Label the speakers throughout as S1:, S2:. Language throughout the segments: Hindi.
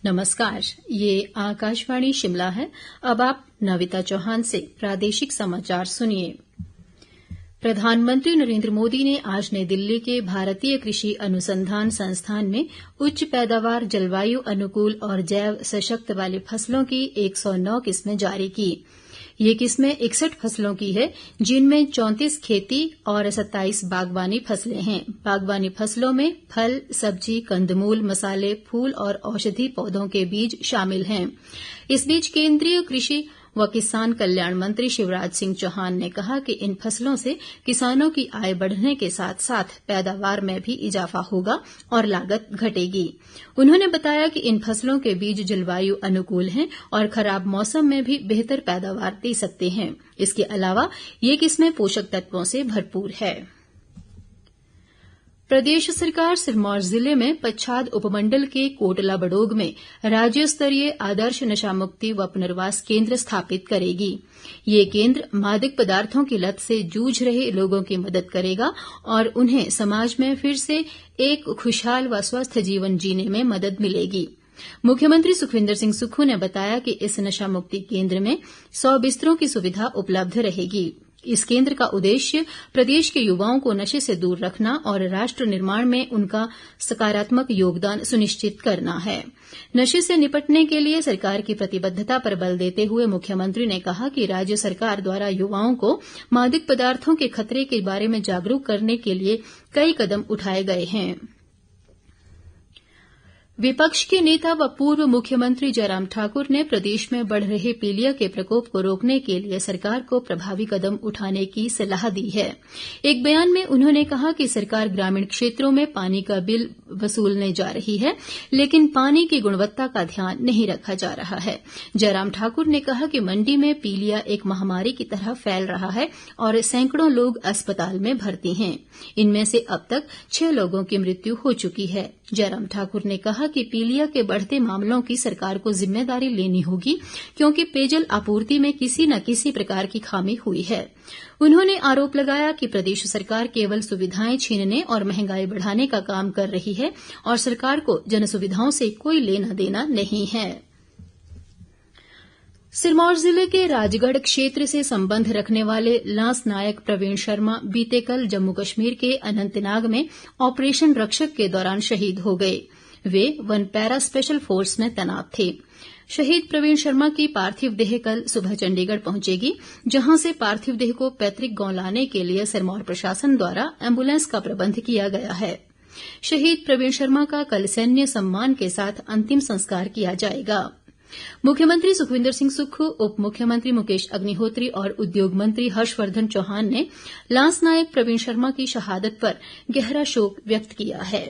S1: नमस्कार, ये आकाशवाणी शिमला है। अब आप नविता चौहान से प्रादेशिक समाचार सुनिए। प्रधानमंत्री नरेंद्र मोदी ने आज नई दिल्ली के भारतीय कृषि अनुसंधान संस्थान में उच्च पैदावार, जलवायु अनुकूल और जैव सशक्त वाली फसलों की 109 किस्में जारी की। ये किस्में 61 फसलों की है, जिनमें 34 खेती और 27 बागवानी फसलें हैं। बागवानी फसलों में फल, सब्जी, कंदमूल, मसाले, फूल और औषधि पौधों के बीज शामिल हैं। इस बीच केंद्रीय कृषि व किसान कल्याण मंत्री शिवराज सिंह चौहान ने कहा कि इन फसलों से किसानों की आय बढ़ने के साथ साथ पैदावार में भी इजाफा होगा और लागत घटेगी। उन्होंने बताया कि इन फसलों के बीज जलवायु अनुकूल हैं और खराब मौसम में भी बेहतर पैदावार दे सकते हैं। इसके अलावा ये किस्में पोषक तत्वों से भरपूर है। प्रदेश सरकार सिरमौर जिले में पच्छाद उपमंडल के कोटला बडोग में राज्य स्तरीय आदर्श नशा मुक्ति व पुनर्वास केंद्र स्थापित करेगी। ये केंद्र मादक पदार्थों की लत से जूझ रहे लोगों की मदद करेगा और उन्हें समाज में फिर से एक खुशहाल व स्वस्थ जीवन जीने में मदद मिलेगी। मुख्यमंत्री सुखविंदर सिंह सुक्खू ने बताया कि इस नशा मुक्ति केंद्र में 100 बिस्तरों की सुविधा उपलब्ध रहेगी। इस केंद्र का उद्देश्य प्रदेश के युवाओं को नशे से दूर रखना और राष्ट्र निर्माण में उनका सकारात्मक योगदान सुनिश्चित करना है। नशे से निपटने के लिए सरकार की प्रतिबद्धता पर बल देते हुए मुख्यमंत्री ने कहा कि राज्य सरकार द्वारा युवाओं को मादक पदार्थों के खतरे के बारे में जागरूक करने के लिए कई कदम उठाए गए हैं। विपक्ष के नेता व पूर्व मुख्यमंत्री जयराम ठाकुर ने प्रदेश में बढ़ रहे पीलिया के प्रकोप को रोकने के लिए सरकार को प्रभावी कदम उठाने की सलाह दी है। एक बयान में उन्होंने कहा कि सरकार ग्रामीण क्षेत्रों में पानी का बिल वसूलने जा रही है, लेकिन पानी की गुणवत्ता का ध्यान नहीं रखा जा रहा है। जयराम ठाकुर ने कहा कि मंडी में पीलिया एक महामारी की तरह फैल रहा है और सैकड़ों लोग अस्पताल में भर्ती हैं। इनमें से अब तक 6 लोगों की मृत्यु हो चुकी है। जयराम ठाकुर ने कहा कि पीलिया के बढ़ते मामलों की सरकार को जिम्मेदारी लेनी होगी, क्योंकि पेयजल आपूर्ति में किसी न किसी प्रकार की खामी हुई है। उन्होंने आरोप लगाया कि प्रदेश सरकार केवल सुविधाएं छीनने और महंगाई बढ़ाने का काम कर रही है और सरकार को जनसुविधाओं से कोई लेना देना नहीं है। सिरमौर जिले के राजगढ़ क्षेत्र से संबंध रखने वाले लांस नायक प्रवीण शर्मा बीते कल जम्मू कश्मीर के अनंतनाग में ऑपरेशन रक्षक के दौरान शहीद हो गए। वे 1 पैरा स्पेशल फोर्स में तैनात थे। शहीद प्रवीण शर्मा की पार्थिव देह कल सुबह चंडीगढ़ पहुंचेगी, जहां से पार्थिव देह को पैतृक गांव लाने के लिए सिरमौर प्रशासन द्वारा एम्बुलेंस का प्रबंध किया गया है। शहीद प्रवीण शर्मा का कल सैन्य सम्मान के साथ अंतिम संस्कार किया जाएगा। मुख्यमंत्री सुखविंदर सिंह सुक्खू, उप मुख्यमंत्री मुकेश अग्निहोत्री और उद्योग मंत्री हर्षवर्धन चौहान ने लांस नायक प्रवीण शर्मा की शहादत पर गहरा शोक व्यक्त किया है।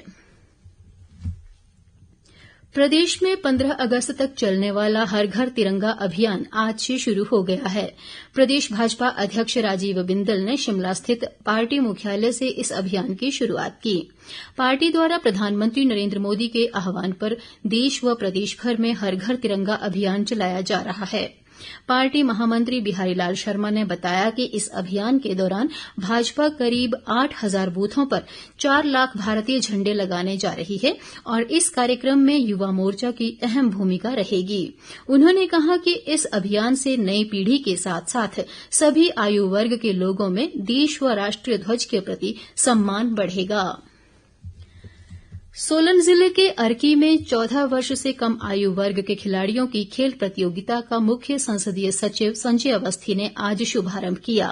S1: प्रदेश में 15 अगस्त तक चलने वाला हर घर तिरंगा अभियान आज से शुरू हो गया है। प्रदेश भाजपा अध्यक्ष राजीव बिंदल ने शिमला स्थित पार्टी मुख्यालय से इस अभियान की शुरूआत की। पार्टी द्वारा प्रधानमंत्री नरेंद्र मोदी के आह्वान पर देश व प्रदेश भर में हर घर तिरंगा अभियान चलाया जा रहा है। पार्टी महामंत्री बिहारी लाल शर्मा ने बताया कि इस अभियान के दौरान भाजपा करीब 8,000 बूथों पर 4 लाख भारतीय झंडे लगाने जा रही है और इस कार्यक्रम में युवा मोर्चा की अहम भूमिका रहेगी। उन्होंने कहा कि इस अभियान से नई पीढ़ी के साथ साथ सभी आयु वर्ग के लोगों में देश व राष्ट्रीय ध्वज के प्रति सम्मान बढ़ेगा। सोलन जिले के अर्की में 14 वर्ष से कम आयु वर्ग के खिलाड़ियों की खेल प्रतियोगिता का मुख्य संसदीय सचिव संजय अवस्थी ने आज शुभारंभ किया।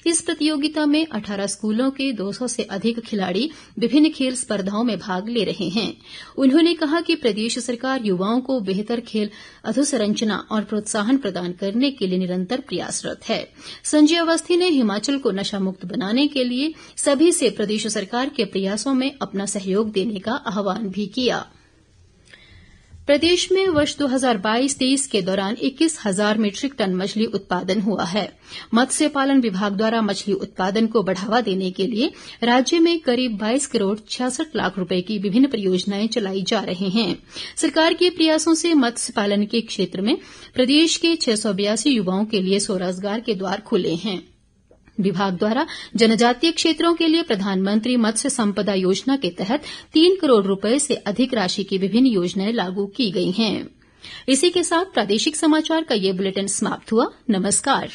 S1: इस प्रतियोगिता में 18 स्कूलों के 200 से अधिक खिलाड़ी विभिन्न खेल स्पर्धाओं में भाग ले रहे हैं। उन्होंने कहा कि प्रदेश सरकार युवाओं को बेहतर खेल अधोसंरचना और प्रोत्साहन प्रदान करने के लिए निरंतर प्रयासरत है। संजय अवस्थी ने हिमाचल को नशा मुक्त बनाने के लिए सभी से प्रदेश सरकार के प्रयासों में अपना सहयोग देने का आह्वान भी किया। प्रदेश में वर्ष 2022-23 के दौरान 21,000 मीट्रिक टन मछली उत्पादन हुआ है। मत्स्य पालन विभाग द्वारा मछली उत्पादन को बढ़ावा देने के लिए राज्य में करीब 22 करोड़ 66 लाख रुपए की विभिन्न परियोजनाएं चलाई जा रही हैं। सरकार के प्रयासों से मत्स्य पालन के क्षेत्र में प्रदेश के 682 युवाओं के लिए स्वरोजगार के द्वार खुले हैं। विभाग द्वारा जनजातीय क्षेत्रों के लिए प्रधानमंत्री मत्स्य संपदा योजना के तहत 3 करोड़ रुपए से अधिक राशि की विभिन्न योजनाएं लागू की गई हैं। इसी के साथ प्रादेशिक समाचार का ये बुलेटिन समाप्त हुआ। नमस्कार।